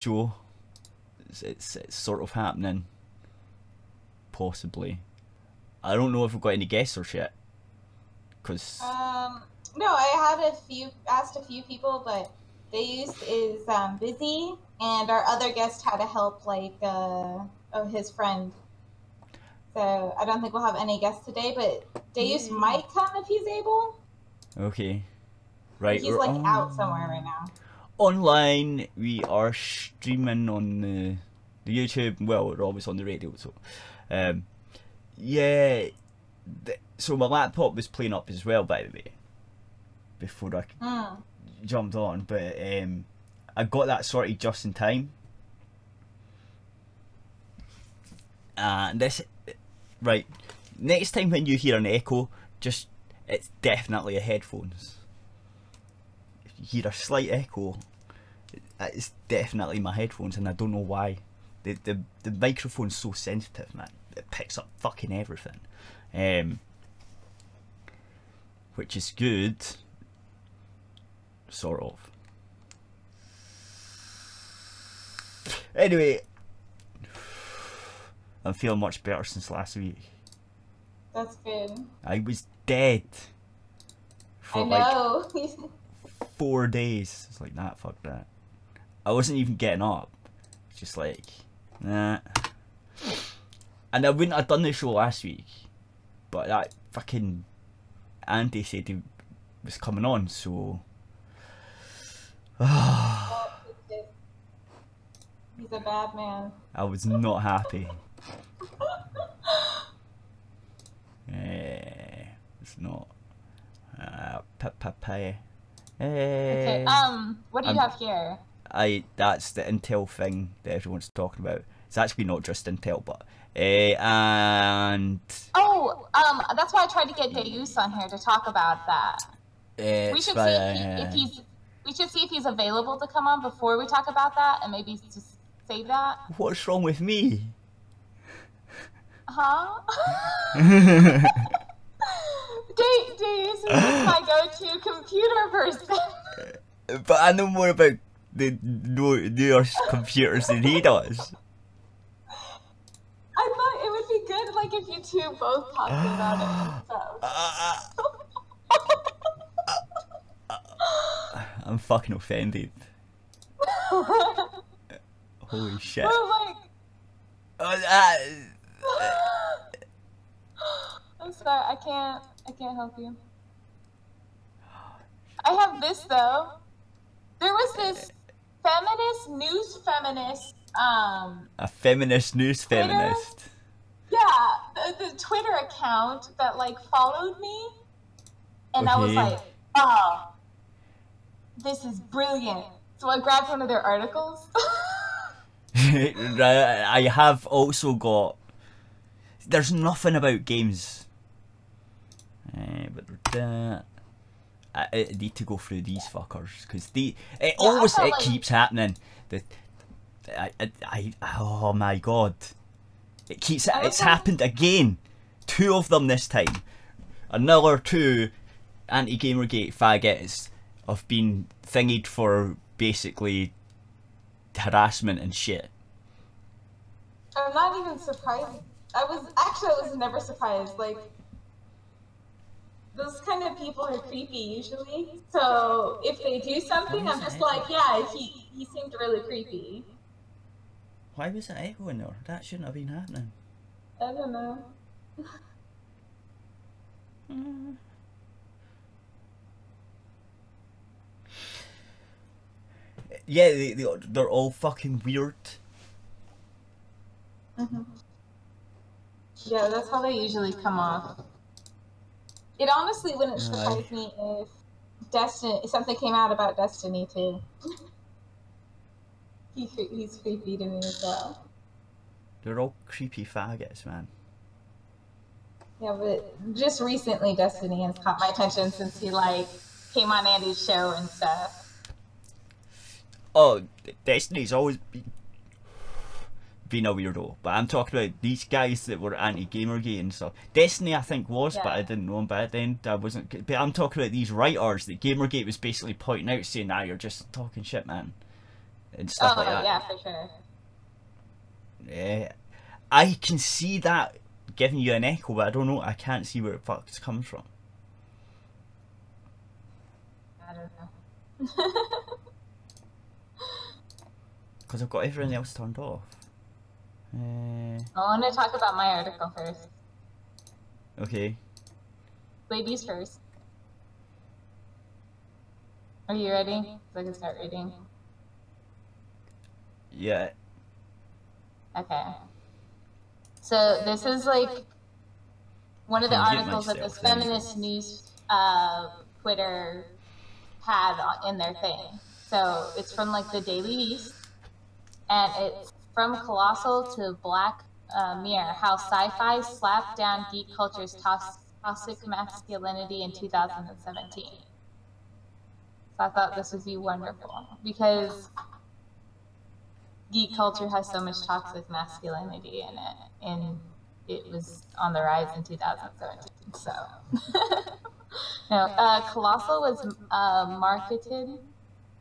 Joe. It's sort of happening. Possibly. I don't know if we've got any guesses yet. Cause no, I had asked a few people, but Deus is busy, and our other guest had to help his friend. So I don't think we'll have any guests today, but Deus might come if he's able. Okay. Right. He's like out somewhere right now. Online, we are streaming on the YouTube. Well, we're always on the radio, so yeah. So my laptop was playing up as well, by the way, before I jumped on. But I got that sorted just in time. And this, right, next time when you hear an echo, it's definitely a headphones. If you hear a slight echo, it's definitely my headphones, and I don't know why. The microphone's so sensitive, man. It picks up fucking everything. Which is good, sort of. Anyway, I'm feeling much better since last week. That's good. I was dead for like 4 days. It's like, nah, fuck that. I wasn't even getting up. It's just like, nah. And I wouldn't have done the show last week, but that fucking Andy said he was coming on, so. He's a bad man. I was not happy. It's not. Okay. What do you have here? That's the Intel thing that everyone's talking about. It's actually not just Intel, but and that's why I tried to get Deus on here to talk about that. We should see if he's available to come on before we talk about that, and maybe just save that. What's wrong with me? Huh? Deus is my go-to computer person. But I know more about the newer computers than he does. I thought it would be good, like, if you two both talked about it and stuff. I'm fucking offended. Holy shit. Well, like, I'm sorry, I can't help you. I have this though. There was this news feminist. A feminist news Twitter? Feminist. Yeah, the Twitter account that like followed me, and I was like, oh, this is brilliant. So I grabbed one of their articles. I have also got. There's nothing about games. But I need to go through these fuckers because it keeps happening. Oh my god, it's happened again. 2 of them this time. Another 2 anti-Gamergate faggots have been thingied for basically harassment and shit. I'm not even surprised. I was never surprised. Like, those kind of people are creepy usually. So if they do something, I'm just like, yeah, he seemed really creepy. Why was it echoing there? That shouldn't have been happening. I don't know. Yeah, they're all fucking weird. Yeah, that's how they usually come off. It honestly wouldn't surprise me if something came out about Destiny too. He's creepy to me as well. They're all creepy faggots, man. Yeah, but just recently Destiny has caught my attention since he like came on Andy's show and stuff. Oh, Destiny's always been a weirdo, but I'm talking about these guys that were anti-Gamergate and stuff. Destiny I think was, but I didn't know him back then. I wasn't. But I'm talking about these writers that Gamergate was basically pointing out, saying, "Ah, you're just talking shit, man." and stuff like that. Yeah, for sure. Yeah, I can see that giving you an echo, but I don't know. I can't see where the fuck it comes from. I don't know. Because I've got everything else turned off. I want to talk about my article first. Okay. Ladies first. Are you ready? So I can start reading. Yeah. Okay. So this is like one of the articles that this feminist news Twitter had in their thing. So it's from like the Daily Beast, and it's from Colossal to Black Mirror: How Sci-Fi Slapped Down Geek Culture's Toxic Masculinity in 2017. So I thought this would be wonderful because geek culture has so much toxic masculinity in it, and it was on the rise in 2017. So, no, Colossal was marketed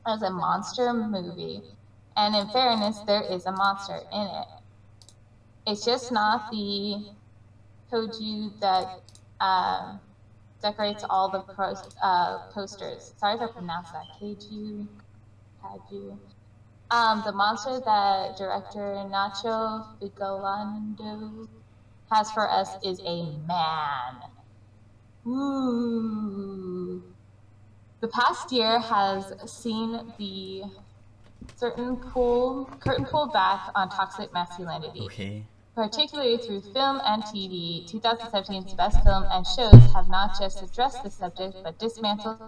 as a monster movie, and in fairness, there is a monster in it. It's just not the koju that decorates all the posters. Sorry if I pronounced that. Kaju. The monster that director Nacho Vigalondo has for us is a man. Ooh. The past year has seen the curtain pulled back on toxic masculinity. Okay. Particularly through film and TV, 2017's best film and shows have not just addressed the subject, but dismantled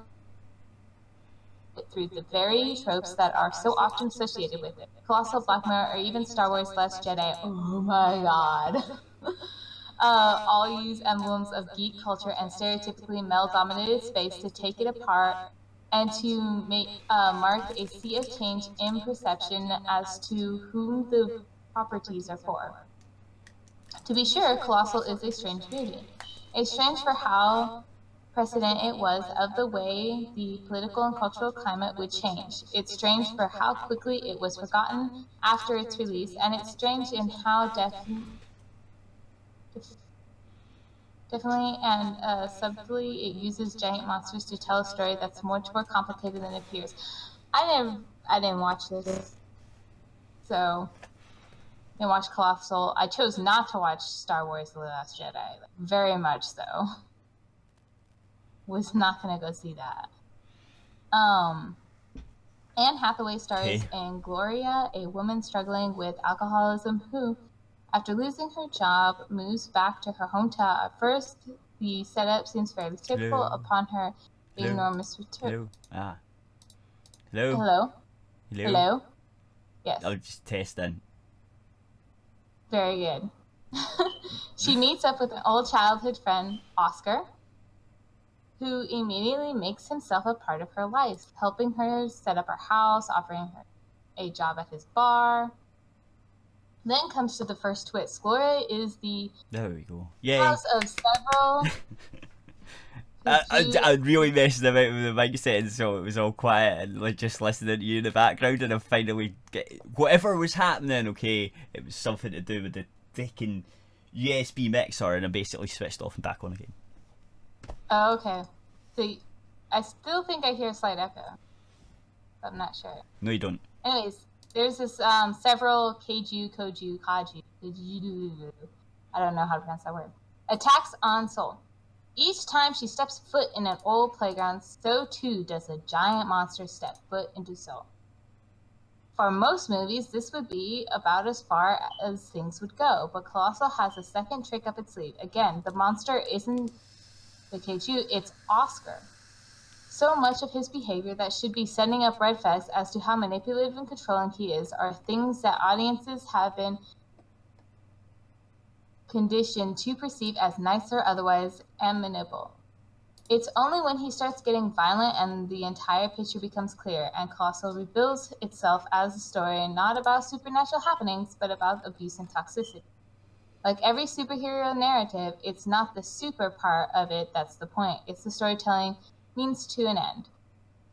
it through the very tropes that are so often associated with it. Colossal, Black Mirror, or even Star Wars: Last Jedi. Oh my god. All use emblems of geek culture and stereotypically male-dominated space to take it apart and to mark a sea of change in perception as to whom the properties are for. To be sure, Colossal is a strange movie. It's strange for how precedent it was of the way the political and cultural climate would change. It's strange for how quickly it was forgotten after its release, and it's strange in how definitely and subtly it uses giant monsters to tell a story that's much more complicated than it appears. I didn't watch this, so I didn't watch Colossal. I chose not to watch Star Wars: The Last Jedi, very much so. Was not gonna go see that. Anne Hathaway stars in Gloria, a woman struggling with alcoholism who, after losing her job, moves back to her hometown. At first, the setup seems fairly typical. Upon her enormous return. Hello? Hello? Yes. I'll just test in. Very good. She meets up with an old childhood friend, Oscar, who immediately makes himself a part of her life, helping her set up her house, offering her a job at his bar. Then comes to the first twist. Gloria is the house of several... I really messed about with the mic setting, so it was all quiet and like just listening to you in the background, and I finally whatever was happening, okay, it was something to do with the freaking USB mixer, and I basically switched off and back on again. Oh, okay. So I still think I hear a slight echo. But I'm not sure. No, you don't. Anyways, there's this several kaju, I don't know how to pronounce that word. Attacks on Seoul. Each time she steps foot in an old playground, so too does a giant monster step foot into Seoul. For most movies, this would be about as far as things would go, but Colossal has a second trick up its sleeve. Again, the monster isn't the Keiju, it's Oscar. So much of his behavior that should be sending up red flags as to how manipulative and controlling he is are things that audiences have been conditioned to perceive as nice or otherwise amenable. It's only when he starts getting violent and the entire picture becomes clear, and Colossal rebuilds itself as a story not about supernatural happenings, but about abuse and toxicity. Like every superhero narrative, it's not the super part of it that's the point. It's the storytelling means to an end.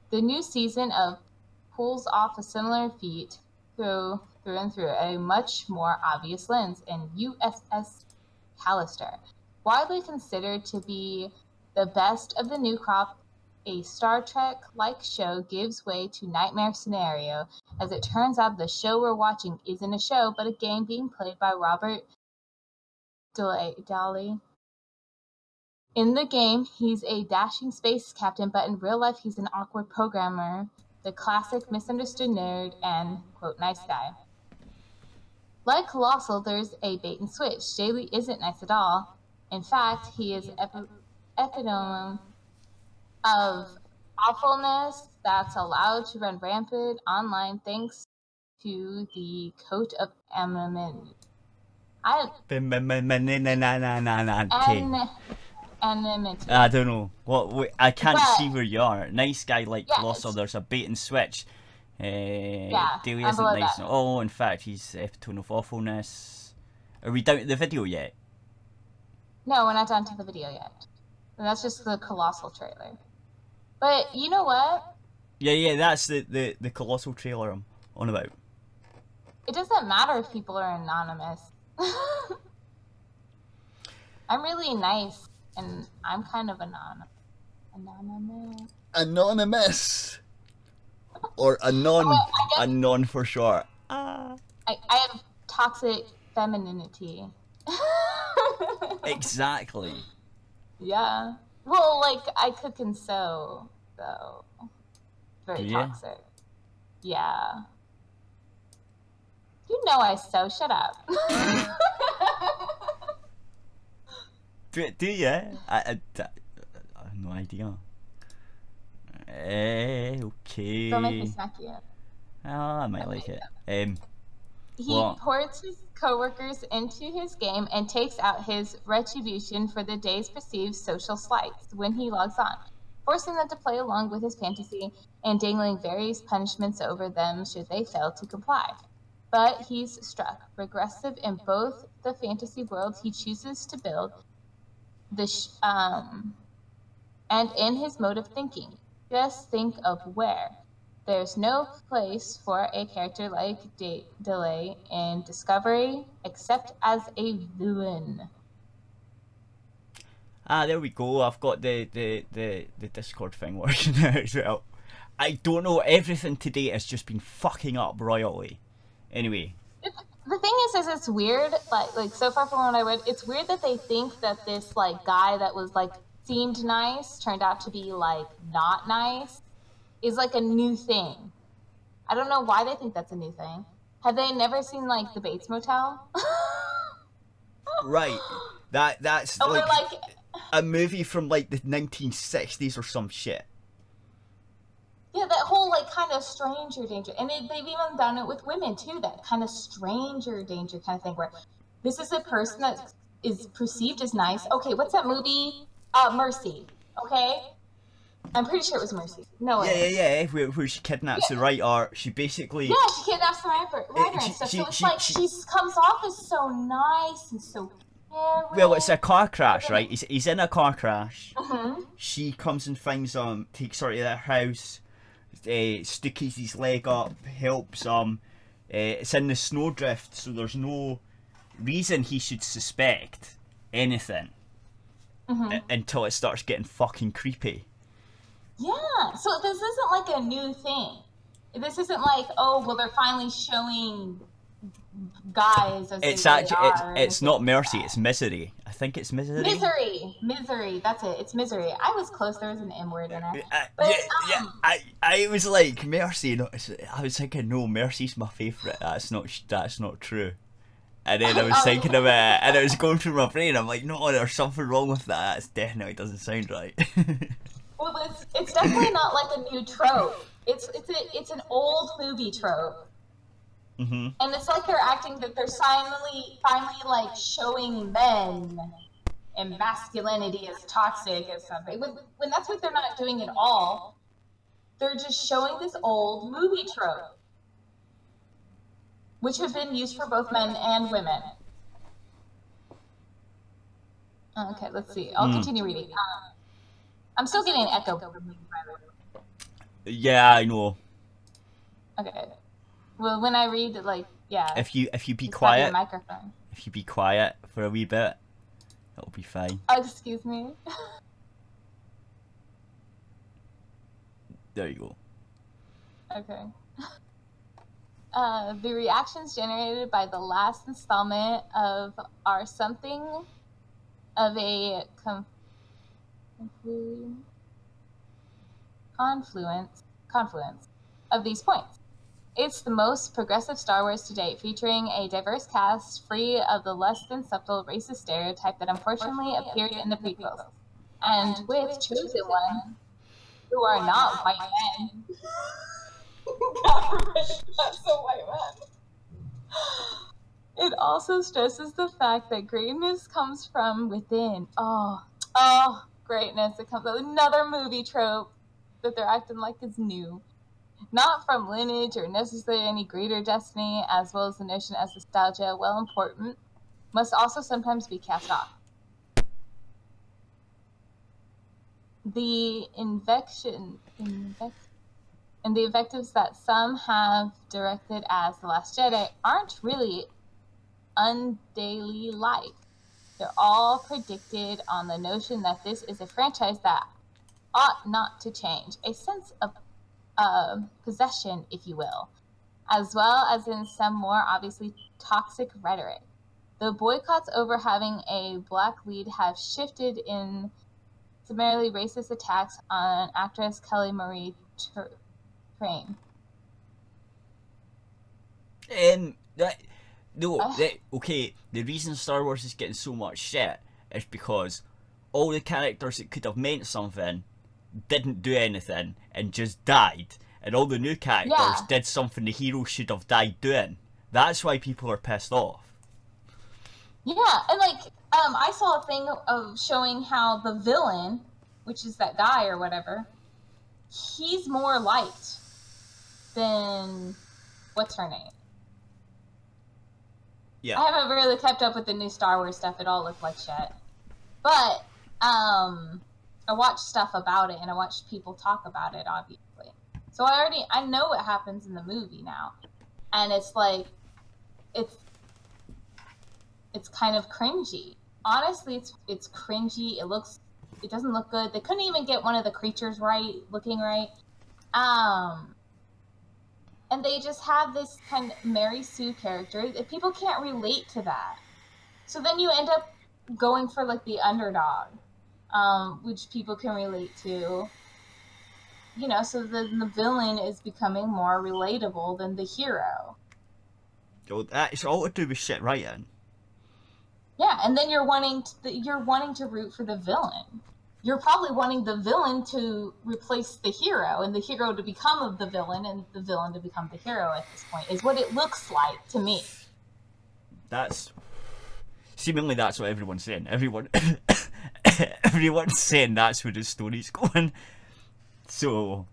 The new season of pulls off a similar feat, through and through a much more obvious lens in USS Callister. Widely considered to be the best of the new crop, a Star Trek-like show gives way to nightmare scenario. As it turns out, the show we're watching isn't a show, but a game being played by Robert Daly. In the game, he's a dashing space captain, but in real life, he's an awkward programmer, the classic misunderstood nerd and, quote, nice guy. Like Colossal, there's a bait and switch. Daly isn't nice at all. In fact, he is epitome of awfulness that's allowed to run rampant online thanks to the coat of anonymity. I don't know. I can't see where you are. Nice guy like Colossal, there's a bait and switch. Daly isn't nice. Oh, in fact, he's epitome of awfulness. Are we down to the video yet? No, we're not down to the video yet. And that's just the Colossal trailer. But you know what? Yeah, that's the Colossal trailer I'm on about. It doesn't matter if people are anonymous. I'm really nice, and I'm kind of Anonymous. Or anon for short. I have toxic femininity. Exactly. Yeah. Well, like, I cook and sew, so very toxic. Yeah. You know I sew. Shut up. Do you? I have no idea. Okay. Don't make me smack you. Oh, I might like it. He ports his coworkers into his game and takes out his retribution for the day's perceived social slights when he logs on, forcing them to play along with his fantasy and dangling various punishments over them should they fail to comply. But he's struck regressive in both the fantasy worlds he chooses to build, and in his mode of thinking. Just think of where. There's no place for a character like Delay in Discovery except as a villain. There we go. I've got the Discord thing working now as well. I don't know. Everything today has just been fucking up royally. Anyway. The thing is it's weird. Like so far from what I read, it's weird that they think that this like guy that was like seemed nice turned out to be like not nice. Is like a new thing. I don't know why they think that's a new thing. Have they never seen like the Bates Motel? Right. That's like a movie from like the 1960s or some shit. Yeah, that whole like kind of stranger danger, and they've even done it with women too. That kind of stranger danger kind of thing, where this is a person that is perceived as nice. Okay, what's that movie? Mercy. Okay. I'm pretty sure it was Mercy. No way. Yeah. Where she kidnaps the writer. She basically. Yeah, she kidnaps the writer and stuff. So it's like she comes off as so nice and so caring. Well, it's a car crash, right? He's in a car crash. She comes and finds him, takes her to their house, stickies his leg up, helps him. It's in the snowdrift, so there's no reason he should suspect anything until it starts getting fucking creepy. Yeah, so this isn't like a new thing. This isn't like, oh, well, they're finally showing guys as it's not Mercy, it's Misery. I think it's Misery. Misery, that's it. It's Misery. I was close. There was an M word in it. I was like Mercy. I was thinking, no, Mercy's my favourite. That's not true. And then I was thinking about it, and it was going through my brain. I'm like, no, there's something wrong with that. It definitely doesn't sound right. Well, it's definitely not like a new trope. It's an old movie trope. And it's like they're acting that they're finally like showing men and masculinity as toxic as something. When that's what they're not doing at all. They're just showing this old movie trope, which have been used for both men and women. Okay, let's see. I'll continue reading. I'm still getting an echo. Yeah, I know. Okay. Well, when I read, like, yeah. If you be quiet, microphone. If you be quiet for a wee bit, it'll be fine. Excuse me. There you go. Okay. The reactions generated by the last installment of are something of a confluence of these points. It's the most progressive Star Wars to date, featuring a diverse cast free of the less than subtle racist stereotype that unfortunately appeared in the prequels, and with chosen ones who are not white men. God forbid that's a white man. It also stresses the fact that greatness comes from within. Oh, greatness. It comes another movie trope that they're acting like is new. Not from lineage or necessarily any greater destiny, as well as the notion as nostalgia, while important, must also sometimes be cast off. The invectives that some have directed as The Last Jedi aren't really undaily-like. They're all predicted on the notion that this is a franchise that ought not to change. A sense of possession, if you will, as well as in some more obviously toxic rhetoric. The boycotts over having a black lead have shifted in summarily racist attacks on actress Kelly Marie Tran. Okay, the reason Star Wars is getting so much shit is because all the characters that could have meant something didn't do anything and just died, and all the new characters did something the hero should have died doing. That's why people are pissed off. Yeah, and like, I saw a thing of showing how the villain, which is that guy or whatever, he's more liked than what's her name. Yeah. I haven't really kept up with the new Star Wars stuff. It all looked like shit. But I watched stuff about it, and I watched people talk about it, obviously. So I know what happens in the movie now. And it's like, it's kind of cringy. Honestly, it's cringy. It doesn't look good. They couldn't even get one of the creatures looking right. And they just have this kind of Mary Sue character. People can't relate to that. So then you end up going for like the underdog, which people can relate to. You know, so the villain is becoming more relatable than the hero. Oh, it's all to do with shit writing. Yeah, and then you're wanting to root for the villain. You're probably wanting the villain to replace the hero, and the hero to become the villain, and the villain to become the hero at this point, is what it looks like to me. Seemingly that's what everyone's saying. Everyone's saying that's where the story's going. So...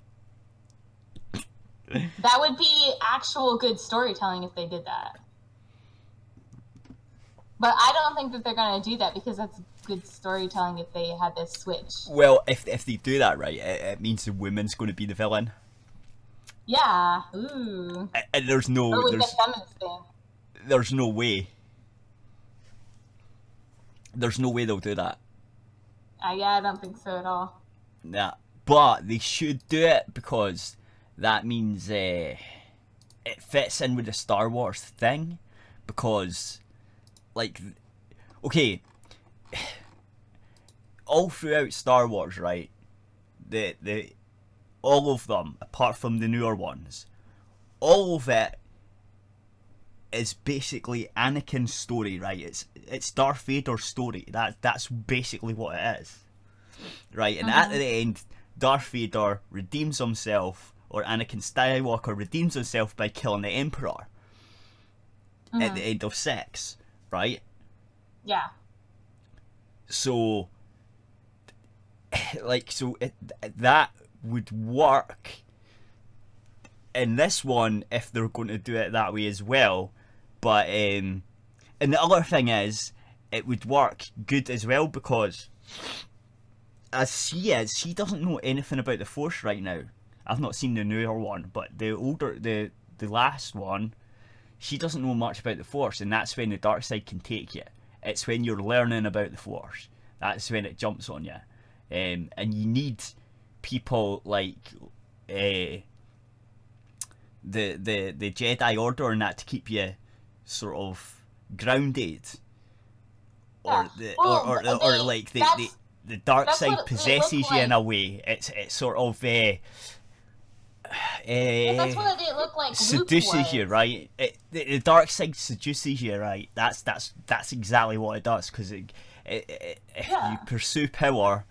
that would be actual good storytelling if they did that. But I don't think that they're going to do that, because that's good storytelling if they had this switch. Well, if they do that right, it means the woman's going to be the villain. Yeah. Ooh. And there's no way. There's no way they'll do that. Yeah, I don't think so at all. Nah, but they should do it, because that means it fits in with the Star Wars thing. Because, like, okay, all throughout Star Wars, right, all of them, apart from the newer ones, all of it is basically Anakin's story, right? It's Darth Vader's story. That's basically what it is, right? And at the end, Darth Vader redeems himself, or Anakin Skywalker redeems himself by killing the Emperor at the end of 6, right? Yeah. So, like, that would work in this one if they're going to do it that way as well. But and the other thing is, it would work good as well, because as she doesn't know anything about the Force right now. I've not seen the newer one, but the the last one, she doesn't know much about the Force, and that's when the dark side can take you. It's when you're learning about the Force. That's when it jumps on you. And you need people like the Jedi Order and that to keep you sort of grounded. Yeah. Or like the dark side possesses you in a way. It's sort of that's what it looked like. Seduces you, right? The dark side seduces you, right? That's exactly what it does, because if you pursue power,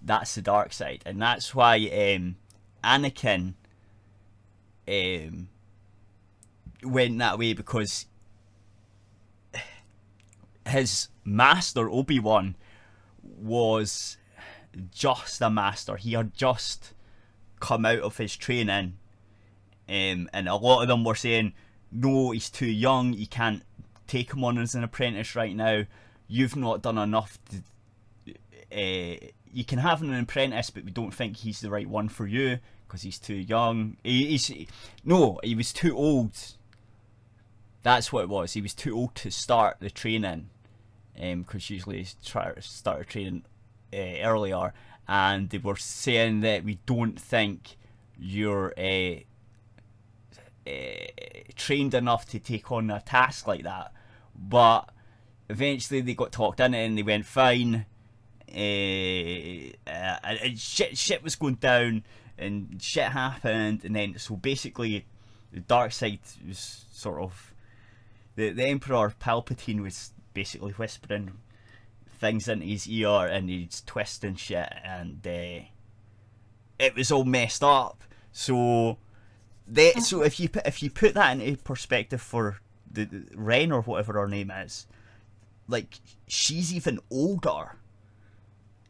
that's the dark side, and that's why Anakin went that way, because his master Obi-Wan was just a master. He had just come out of his training, and a lot of them were saying, no, he's too young, you can't take him on as an apprentice right now, you've not done enough to, you can have an apprentice, but we don't think he's the right one for you because he's too young. He was too old. That's what it was. He was too old to start the training, because usually he started training earlier. And they were saying that we don't think you're trained enough to take on a task like that. But eventually they got talked into it and they went, fine. And shit was going down and shit happened, and then so basically the dark side was sort of the Emperor Palpatine was basically whispering things into his ear and he's twisting shit, and it was all messed up. So if you put that into perspective for the Ren, or whatever her name is, like, she's even older,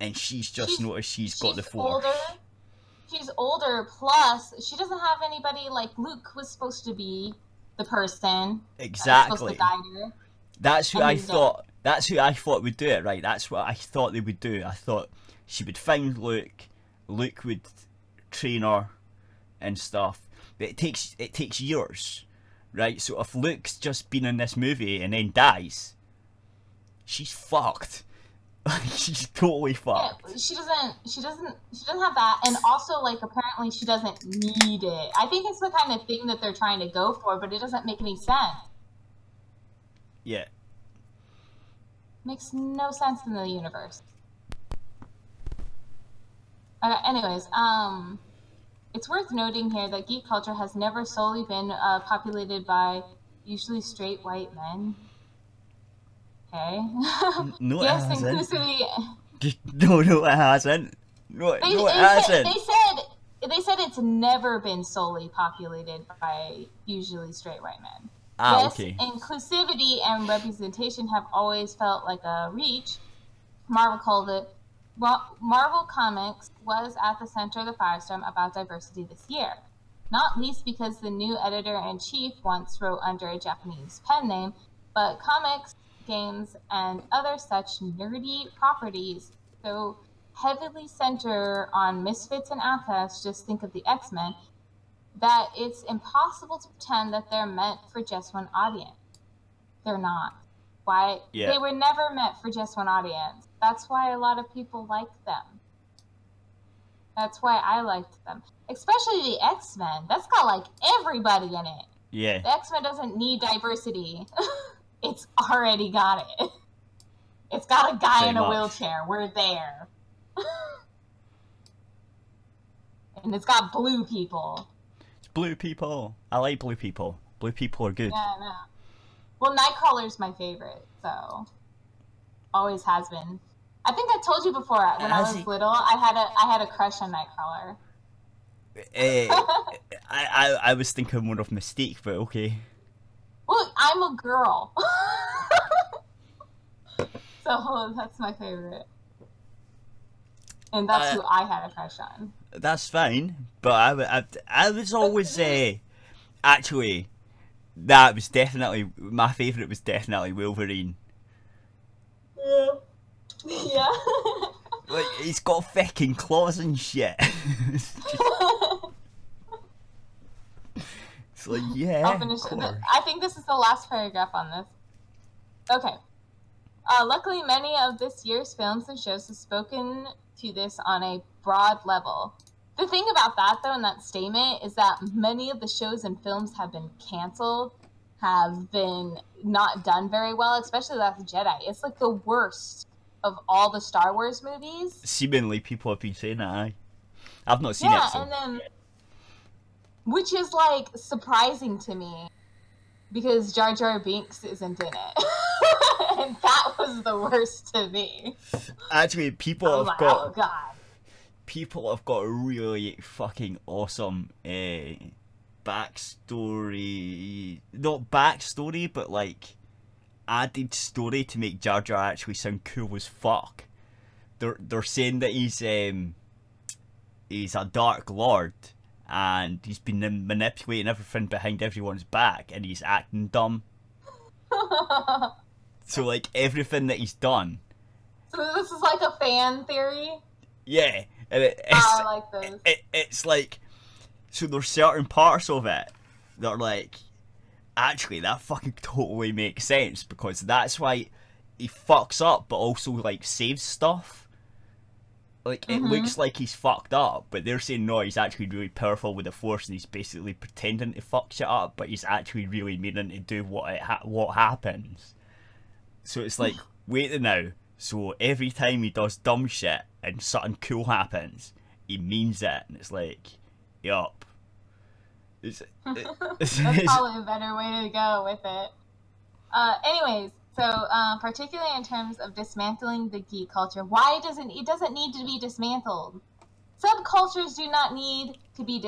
and she's noticed she's got the Force. She's older, plus she doesn't have anybody like Luke was supposed to be the person. Exactly. Supposed to guide her. That's who I thought. That's who I thought would do it, right? That's what I thought they would do. I thought she would find Luke. Luke would train her and stuff. But it takes years, right? So if Luke's just been in this movie and then dies, she's fucked. She's totally fucked. Yeah, she doesn't have that, and also, like, apparently she doesn't need it. I think it's the kind of thing that they're trying to go for, but it doesn't make any sense. Yeah. Makes no sense in the universe. Okay, anyways, it's worth noting here that geek culture has never solely been populated by usually straight white men. Okay. No, yes, it hasn't. inclusivity. No, it hasn't. No, it hasn't. They said it's never been solely populated by usually straight white men. Ah, yes, okay. Inclusivity and representation have always felt like a reach. Marvel called it. Well, Marvel Comics was at the center of the firestorm about diversity this year, not least because the new editor-in-chief once wrote under a Japanese pen name, but comics, games, and other such nerdy properties so heavily center on misfits and outcasts, just think of the X-Men, that it's impossible to pretend that they're meant for just one audience. They're not. Why? Yeah. They were never meant for just one audience. That's why a lot of people like them. That's why I liked them. Especially the X-Men. That's got, like, everybody in it. Yeah. The X-Men doesn't need diversity. It's already got it. It's got a guy in a wheelchair. We're there. And it's got blue people. It's blue people. I like blue people. Blue people are good. Yeah, I know. Well, Nightcrawler's my favorite, so always has been. I think I told you before when I was little, I had a crush on Nightcrawler. I was thinking more of Mystique, but okay. Well, I'm a girl, so that's my favorite, and that's who I had a crush on. That's fine, but I was always actually. That was definitely my favourite. Was definitely Wolverine. Yeah. Yeah. Like, he's got fucking claws and shit. It's like, yeah, I'll finish it. I think this is the last paragraph on this. Okay. Luckily, many of this year's films and shows have spoken to this on a broad level. The thing about that, though, in that statement, is that many of the shows and films have been canceled, have been not done very well, especially Last Jedi. It's like the worst of all the Star Wars movies. Seemingly, people have been saying that. I've not seen it. So. And then, which is like surprising to me, because Jar Jar Binks isn't in it. And that was the worst to me. Actually, people have got... Oh, God. People have got a really fucking awesome backstory. Not backstory, but like added story to make Jar Jar actually sound cool as fuck. They're saying that he's a Dark Lord and he's been manipulating everything behind everyone's back and he's acting dumb. So like everything that he's done. So this is like a fan theory? Yeah. And I like this. It's like, so there's certain parts of it that are like, actually that fucking totally makes sense, because that's why he fucks up but also like saves stuff. Like it looks like he's fucked up, but they're saying no, he's actually really powerful with the Force and he's basically pretending to fuck shit up, but he's actually really meaning to do what happens. So it's like, wait now, so every time he does dumb shit and something cool happens, he means it, and it's like, yup. That's probably a better way to go with it. Anyways, so particularly in terms of dismantling the geek culture, why doesn't it doesn't need to be dismantled? Subcultures do not need to be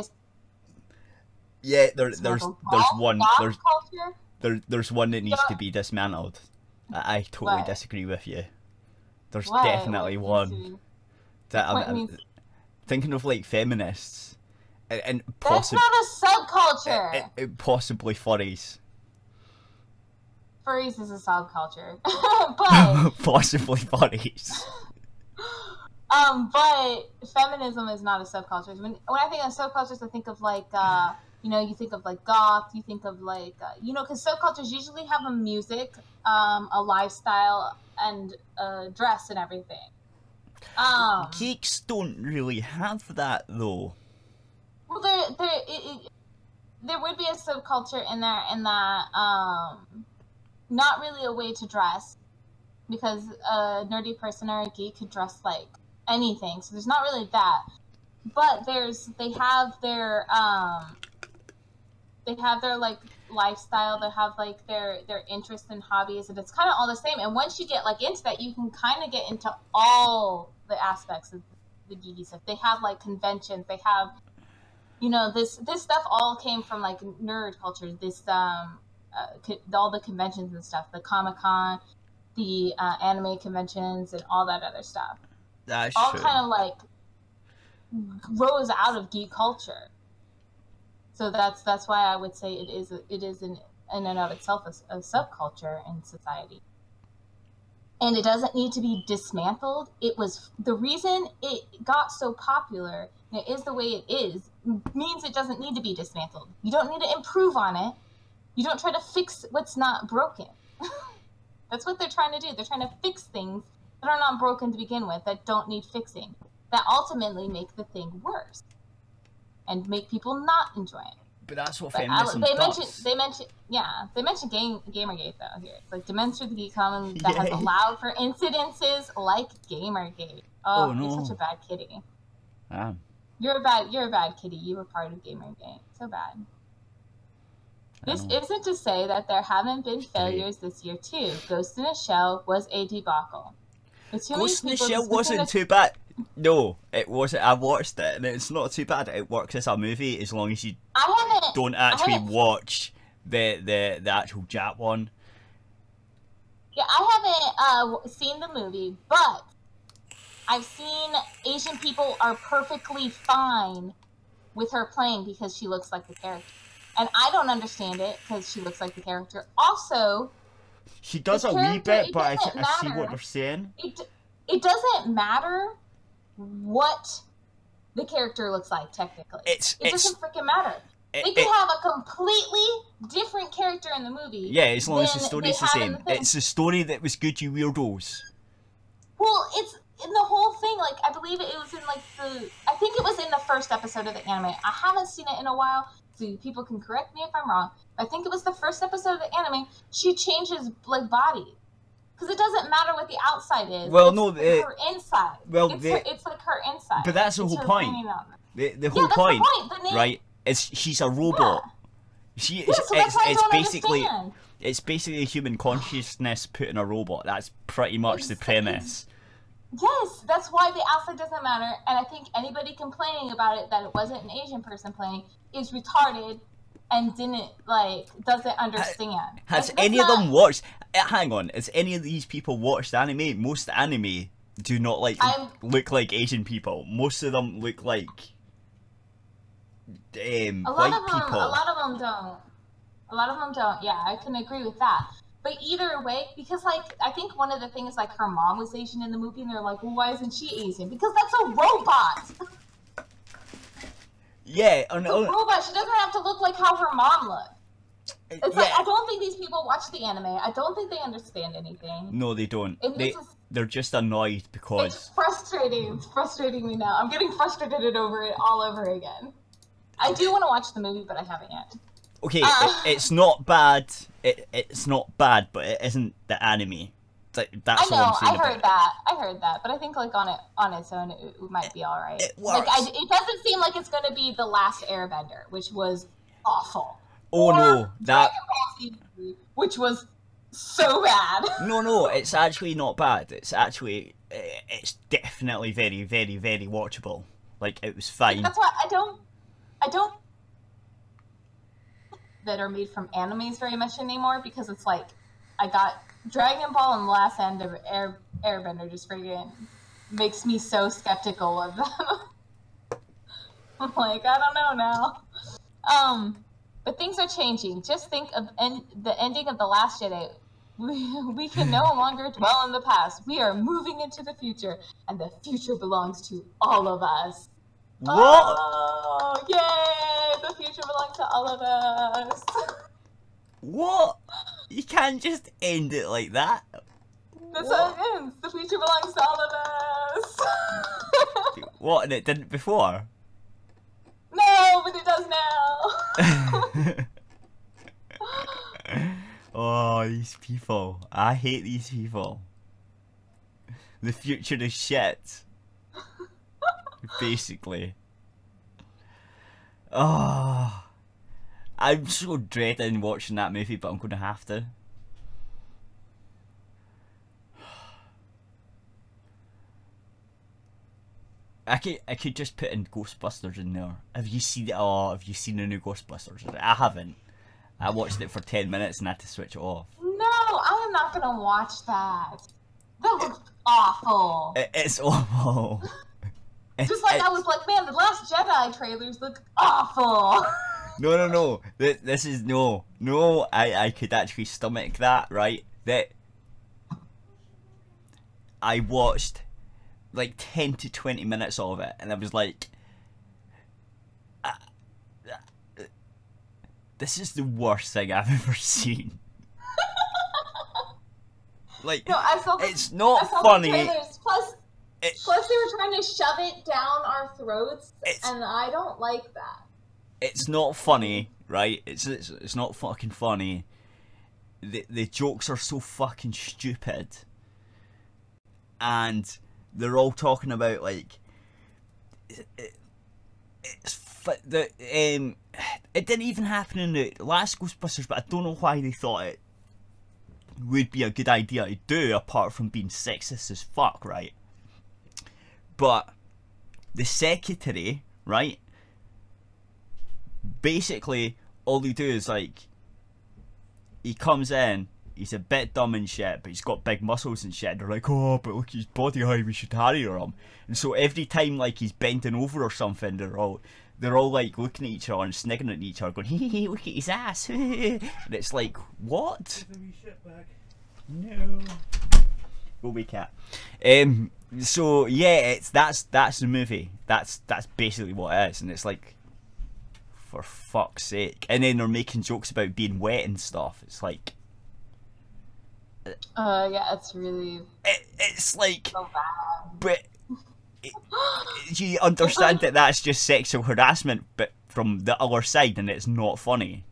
Yeah, there's one culture? there's one that needs to be dismantled. I totally disagree with you. There's What? definitely one. That I'm thinking of like feminists and possibly that's not a subculture. Possibly furries. Furries is a subculture, but possibly furries. But feminism is not a subculture. When I think of subcultures, I think of like you think of like goth. You think of like because subcultures usually have a music, a lifestyle, and dress and everything. Geeks don't really have that though. Well, there would be a subculture in there, in that not really a way to dress, because a nerdy person or a geek could dress like anything. So there's not really that, but they have their like lifestyle, they have like their interests and hobbies, and it's kind of all the same. And once you get like into that, you can kind of get into all the aspects of the geeky stuff. They have like conventions, they have this stuff all came from like nerd culture. This all the conventions and stuff, the Comic-Con, the anime conventions, and all that other stuff. That's all true. Kind of like rose out of geek culture. So that's why I would say it is in and of itself a subculture in society. And it doesn't need to be dismantled. It was the reason it got so popular, and it is the way it is, means it doesn't need to be dismantled. You don't need to improve on it. You don't try to fix what's not broken. That's what they're trying to do. They're trying to fix things that are not broken to begin with, that don't need fixing, that ultimately make the thing worse and make people not enjoy it. But that's what feminism does. They mentioned Gamergate though here. It's like demonstrate the geek common that has allowed for incidences like Gamergate. Oh no. You're such a bad kitty. You're a bad kitty. You were part of Gamergate. So bad. This isn't to say that there haven't been failures this year too. Ghost in a Shell was a debacle. Ghost in the Shell wasn't too bad. No, it wasn't. I watched it and it's not too bad. It works as a movie as long as you don't actually watch the actual Jap one. Yeah, I haven't seen the movie, but I've seen Asian people are perfectly fine with her playing because she looks like the character. And I don't understand it because she looks like the character. Also, she does a wee bit, but I see what they're saying. It doesn't matter what the character looks like, technically. It doesn't freaking matter. They could have a completely different character in the movie. Yeah, as long as the story's the same. It's the story that was good, you weirdos. Well, it's in the whole thing. Like, I believe it was in like I think it was in the first episode of the anime. I haven't seen it in a while, so people can correct me if I'm wrong. I think it was the first episode of the anime. She changes like body. Because it doesn't matter what the outside is. Well, it's her inside. Well, it's like her inside. But that's the whole point. The whole point, right? Is she's a robot. Yeah. It's basically human consciousness put in a robot. That's pretty much the premise. Yes, that's why the outside doesn't matter. And I think anybody complaining about it that it wasn't an Asian person playing is retarded. And doesn't understand. Has any of them watched? Hang on, has any of these people watched anime? Most anime do not look like Asian people. Most of them look like white people. A lot of them don't. A lot of them don't. Yeah, I can agree with that. But either way, because I think one of the things her mom was Asian in the movie, and they're like, well, why isn't she Asian? Because that's a robot. Yeah, robot. She doesn't have to look like how her mom looked. It's I don't think these people watch the anime. I don't think they understand anything. No, they don't. They're just annoyed because it's frustrating. It's frustrating me now. I'm getting frustrated over it all over again. I do want to watch the movie, but I haven't yet. Okay, it's not bad. It's not bad, but it isn't the anime. That's all I'm saying. I heard that, but I think on its own it might be all right. It works. It doesn't seem like it's going to be the last Airbender, which was awful. Oh no, that Dragon Ball Z, which was so bad. No, it's actually not bad. It's definitely very, very, very watchable. It was fine. That's why I don't that are made from animes very much anymore, because it's I got Dragon Ball and the last end of Airbender just freaking makes me so skeptical of them. I'm I don't know now. But things are changing. Just think of the ending of The Last Jedi. We can no longer dwell in the past. We are moving into the future, and the future belongs to all of us. What? Oh, yay! The future belongs to all of us. What? You can't just end it like that. That's how it ends. The future belongs to all of us. What? And it didn't before? No, but it does now. Oh, these people. I hate these people. The future is shit. Basically. Oh. I'm so dreading watching that movie, but I'm going to have to. I could just put in Ghostbusters in there. Have you seen the new Ghostbusters? I haven't. I watched it for 10 minutes and had to switch it off. No, I am not going to watch that. That looks awful. It's awful. Just I was man, the Last Jedi trailers look awful. No. This is no. I could actually stomach that, right? That I watched 10 to 20 minutes of it, and I was this is the worst thing I've ever seen. No, I saw it's not funny. Plus, they were trying to shove it down our throats, and I don't like that. It's not funny, right? It's not fucking funny. The jokes are so fucking stupid, and they're all talking about it didn't even happen in the last Ghostbusters, but I don't know why they thought it would be a good idea to do, apart from being sexist as fuck, right? But the secretary, right? Basically, all they do is he comes in, he's a bit dumb and shit, but he's got big muscles and shit. They're oh, but look, his body, how we should harry him. And so every time he's bending over or something, they're all looking at each other and sniggering at each other, going, hey, look at his ass. And it's what? No. Go away, cat. So yeah, that's the movie. That's basically what it is, and it's for fuck's sake. And then they're making jokes about being wet and stuff. It's like... yeah, it's really... It's like... so bad. But... you understand that that's just sexual harassment, but from the other side, and it's not funny.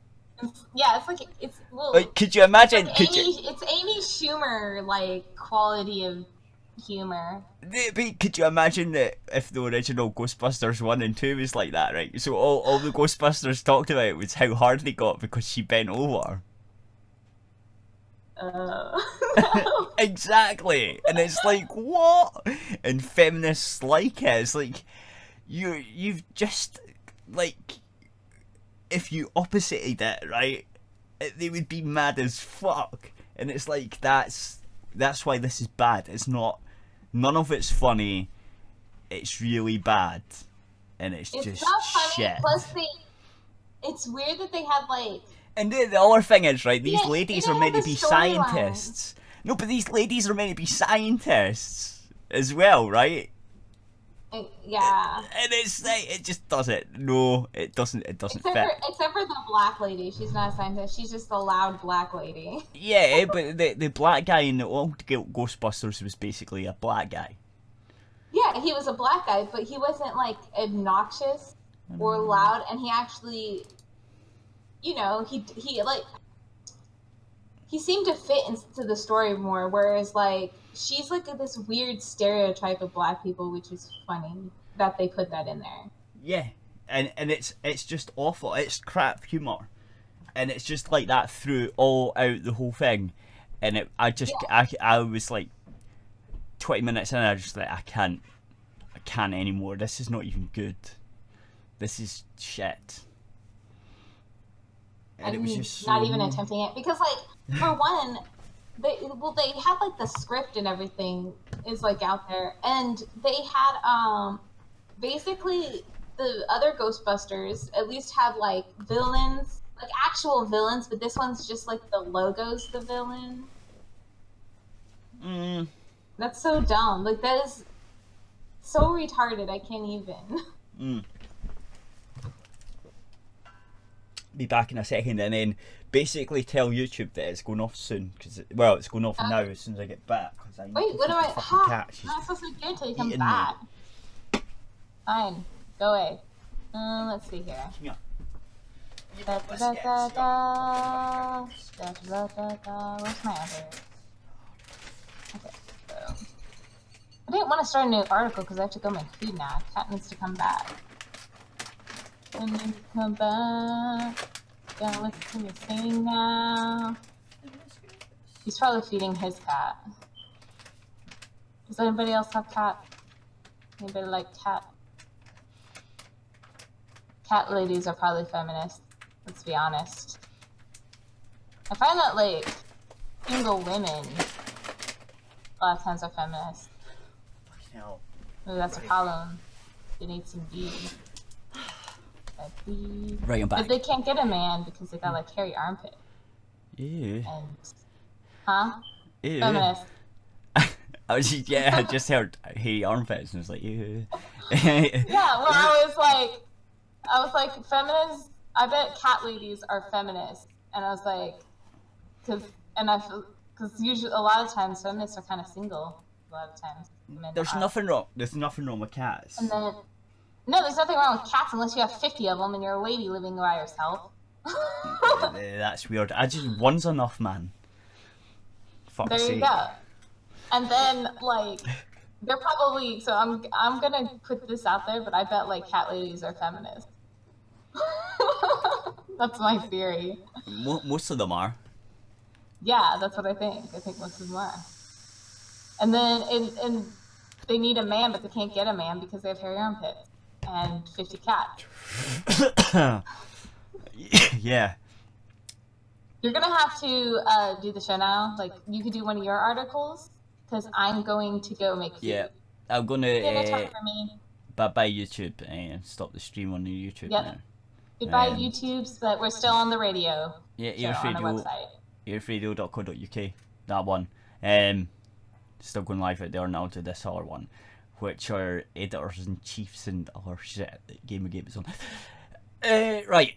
Yeah, it's like... It's, well, like, could you imagine... It's Amy Schumer, like, quality of humor. Could you imagine that if the original Ghostbusters 1 and 2 was like that, right? So all the Ghostbusters talked about was how hard they got because she bent over. Exactly. And it's like, what? And feminists like it. It's like, you've just, like, if you opposited it, right, they would be mad as fuck. And it's like, that's why this is bad. It's not, none of it's funny. It's really bad. And it's just not funny. shit. Plus, it's weird that they had, like... And the other thing is, right, these ladies are meant to be storyline. scientists. No, but these ladies are meant to be scientists as well, right? Yeah. And it's like, it just doesn't. No, it doesn't fit. Except for the black lady. She's not a scientist. She's just a loud black lady. Yeah, but the black guy in the old Ghostbusters was basically a black guy. Yeah, he was a black guy, but he wasn't, like, obnoxious or loud, and he actually... You know, he seemed to fit into the story more, whereas, like, she's, like, this weird stereotype of black people, which is funny that they put that in there. Yeah, and it's just awful. It's crap humor, and it's just like that through all out the whole thing. And I was, like, 20 minutes in, I was just like, I can't anymore. This is not even good. This is shit. And it was just not even attempting it, because, like, for one, they had, like, the script and everything is, like, out there, and they had basically the other Ghostbusters at least had, like, villains, like, actual villains, but this one's just, like, the logo's the villain. That's so dumb. Like, that is so retarded. I can't even. Be back in a second, and then basically tell YouTube that it's going off soon, because it's going off now as soon as I get back. Wait, what do I? Cat. I'm not supposed to do until you come back. Fine, go away. Let's see here. Where's my other? Okay, so I didn't want to start a new article because I have to go make food now. Cat needs to come back. And then come back. Gonna listen to me sing now. He's probably feeding his cat. Does anybody else have cat? Anybody like cat? Cat ladies are probably feminists. Let's be honest. I find that, like, single women a lot of times are feminists. Fucking hell. Maybe that's a problem. They need some D. Right, I'm back. But they can't get a man because they got, like, hairy armpit. Ew. And, Ew. feminist. I just heard hairy armpits and I was like, ew. Yeah, well, I was like, feminists, I bet cat ladies are feminists. And I was like, because usually, a lot of times, feminists are kind of single. A lot of times. There's nothing wrong with cats. And then, no, there's nothing wrong with cats unless you have 50 of them and you're a lady living by yourself. That's weird. One's enough, man. Fuck's sake. There you go. And then, like, they're probably, so I'm gonna put this out there, but I bet, like, cat ladies are feminists. That's my theory. Most of them are. Yeah, that's what I think. I think most of them are. And then, and they need a man, but they can't get a man because they have hairy armpits. And 50 cats. Yeah. You're gonna have to do the show now. Like, you could do one of your articles, because I'm going to go make food. Yeah, I'm gonna. Time for me. Bye YouTube and stop the stream on the YouTube now. Goodbye YouTube, but we're still on the radio. Yeah, Aerith Radio. On our website. aerithradio.co.uk. That one. Still going live out there now to this other one, which are editors and chiefs and other shit that Gamer Gate is on. Right.